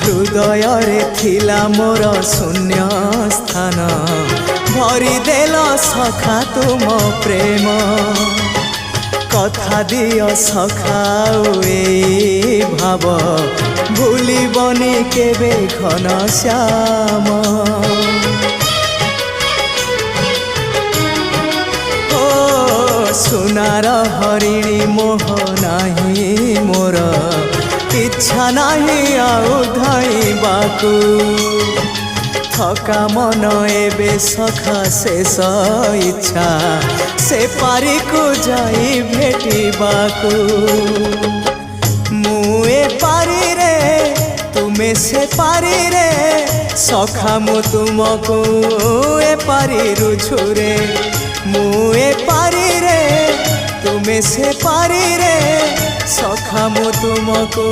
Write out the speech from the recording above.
हृदय थिला मोर शून्य स्थान भरी देल सखा तुम प्रेम कथा दियो सखाओ ए भाव भूलिबनी केबे घन श्याम ओ सुनार हरिणी मोह नाही मोर इच्छा नाही आउ धाइबाकू थका मन एबे सखा शेष इच्छा से पारी को जाई भेटिबाकू मुए पारी रे तुमे से पारी रे सखा मु तुमको ए पारी रुझुरे मुए पारी रे तुमे से पारी रे सखा मु तुमको।